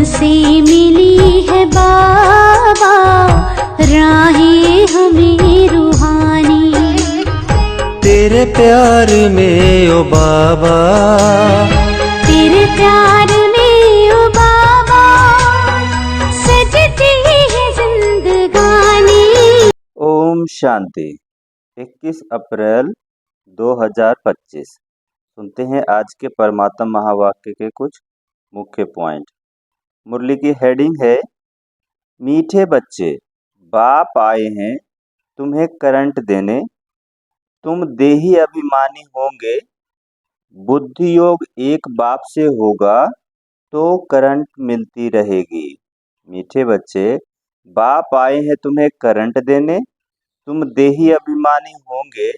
तुमसे मिली है बाबा राहें हमें रूहानी। तेरे प्यार में ओ बाबा, तेरे प्यार में ओ बाबा सजती है जिंदगानी। ओम शांति। 21 अप्रैल 2025। सुनते हैं आज के परमात्मा महावाक्य के कुछ मुख्य पॉइंट। मुरली की हेडिंग है, मीठे बच्चे बाप आए हैं तुम्हें करंट देने, तुम देही अभिमानी होंगे, बुद्धि योग एक बाप से होगा तो करंट मिलती रहेगी। मीठे बच्चे बाप आए हैं तुम्हें करंट देने, तुम देही अभिमानी होंगे,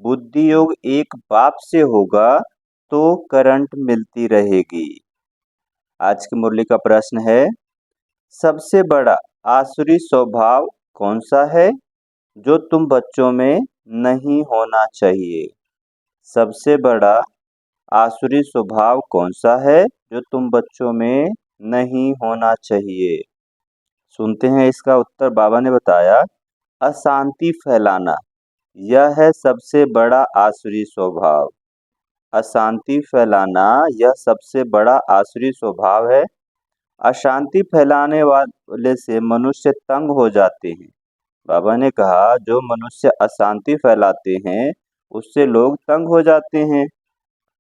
बुद्धि योग एक बाप से होगा तो करंट मिलती रहेगी। आज की मुरली का प्रश्न है, सबसे बड़ा आसुरी स्वभाव कौन सा है जो तुम बच्चों में नहीं होना चाहिए? सबसे बड़ा आसुरी स्वभाव कौन सा है जो तुम बच्चों में नहीं होना चाहिए? सुनते हैं इसका उत्तर। बाबा ने बताया, अशांति फैलाना, यह है सबसे बड़ा आसुरी स्वभाव। अशांति फैलाना यह सबसे बड़ा आसुरी स्वभाव है। अशांति फैलाने वाले से मनुष्य तंग हो जाते हैं। बाबा ने कहा, जो मनुष्य अशांति फैलाते हैं उससे लोग तंग हो जाते हैं।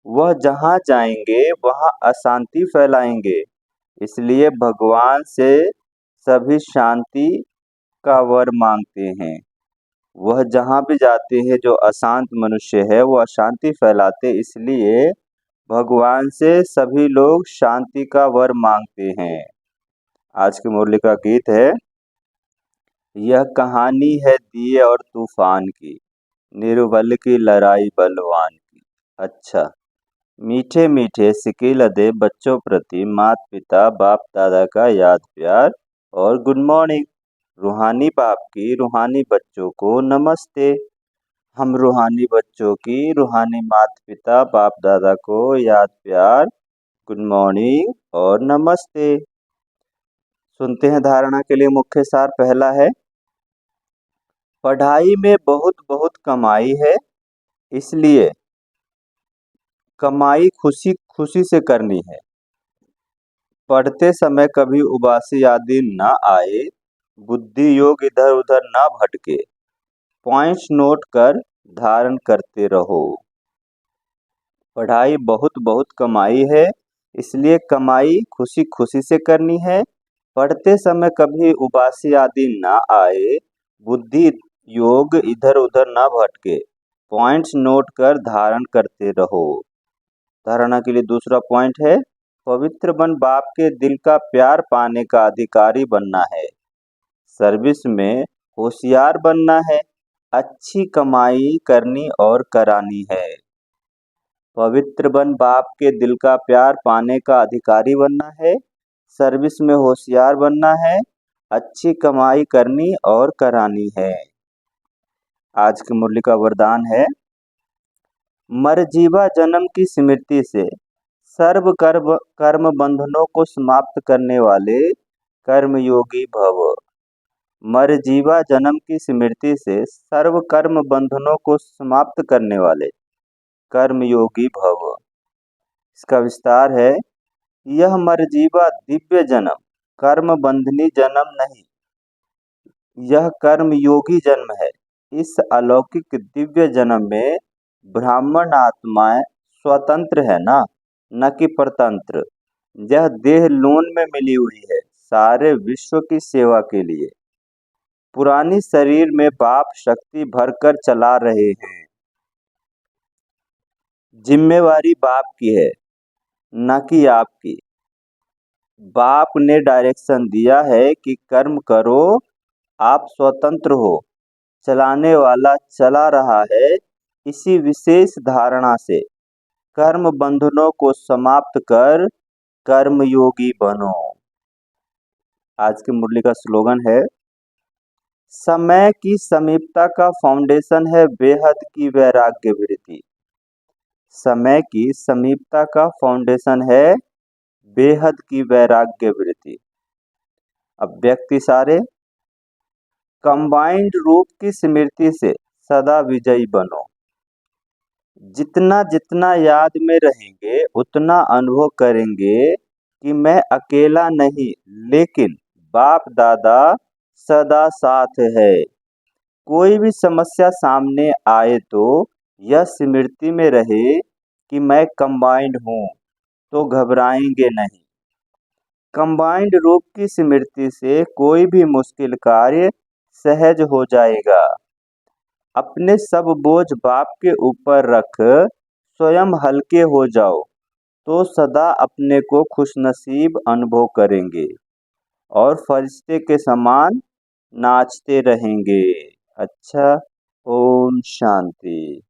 वह जहाँ जाएंगे वहाँ अशांति फैलाएंगे। इसलिए भगवान से सभी शांति का वर मांगते हैं। वह जहाँ भी जाते हैं, जो अशांत मनुष्य है वो अशांति फैलाते, इसलिए भगवान से सभी लोग शांति का वर मांगते हैं। आज की मुरली का गीत है, यह कहानी है दिए और तूफान की, निर्बल की लड़ाई बलवान की। अच्छा, मीठे मीठे सिकिल दे बच्चों प्रति माता पिता बाप दादा का याद प्यार और गुड मॉर्निंग। रूहानी बाप की रूहानी बच्चों को नमस्ते। हम रूहानी बच्चों की रूहानी माता पिता बाप दादा को याद प्यार, गुड मॉर्निंग और नमस्ते। सुनते हैं धारणा के लिए मुख्य सार। पहला है, पढ़ाई में बहुत बहुत कमाई है, इसलिए कमाई खुशी खुशी से करनी है। पढ़ते समय कभी उबासी आदि न आए, बुद्धि योग इधर उधर न भटके, पॉइंट्स नोट कर धारण करते रहो। पढ़ाई बहुत बहुत कमाई है, इसलिए कमाई खुशी खुशी से करनी है। पढ़ते समय कभी उबासी आदि न आए, बुद्धि योग इधर उधर न भटके, पॉइंट्स नोट कर धारण करते रहो। धारणा के लिए दूसरा पॉइंट है, पवित्र बन बाप के दिल का प्यार पाने का अधिकारी बनना है। सर्विस में होशियार बनना है, अच्छी कमाई करनी और करानी है। पवित्र बन बाप के दिल का प्यार पाने का अधिकारी बनना है, सर्विस में होशियार बनना है, अच्छी कमाई करनी और करानी है। आज की मुरली का वरदान है, मरजीवा जन्म की स्मृति से सर्व कर्म बंधनों को समाप्त करने वाले कर्मयोगी भव। मरजीवा जन्म की स्मृति से सर्व कर्म बंधनों को समाप्त करने वाले कर्मयोगी भव। इसका विस्तार है, यह मरजीवा दिव्य जन्म कर्म बंधनी जन्म नहीं, यह कर्म योगी जन्म है। इस अलौकिक दिव्य जन्म में ब्राह्मण आत्माएं स्वतंत्र है ना, न कि परतंत्र। यह देह लून में मिली हुई है सारे विश्व की सेवा के लिए। पुरानी शरीर में बाप शक्ति भरकर चला रहे हैं। जिम्मेवारी बाप की है, न कि आपकी। बाप ने डायरेक्शन दिया है कि कर्म करो, आप स्वतंत्र हो। चलाने वाला चला रहा है। इसी विशेष धारणा से कर्म बंधनों को समाप्त कर कर्मयोगी बनो। आज की मुरली का स्लोगन है, समय की समीपता का फाउंडेशन है बेहद की वैराग्य वृत्ति। समय की समीपता का फाउंडेशन है बेहद की वैराग्य वृत्ति। अब व्यक्ति सारे, कंबाइंड रूप की स्मृति से सदा विजयी बनो। जितना जितना याद में रहेंगे उतना अनुभव करेंगे कि मैं अकेला नहीं, लेकिन बाप दादा सदा साथ है। कोई भी समस्या सामने आए तो यह स्मृति में रहे कि मैं कंबाइंड हूँ, तो घबराएंगे नहीं। कंबाइंड रूप की स्मृति से कोई भी मुश्किल कार्य सहज हो जाएगा। अपने सब बोझ बाप के ऊपर रख स्वयं हल्के हो जाओ, तो सदा अपने को खुशनसीब अनुभव करेंगे और फरिश्ते के समान नाचते रहेंगे। अच्छा, ओम शांति।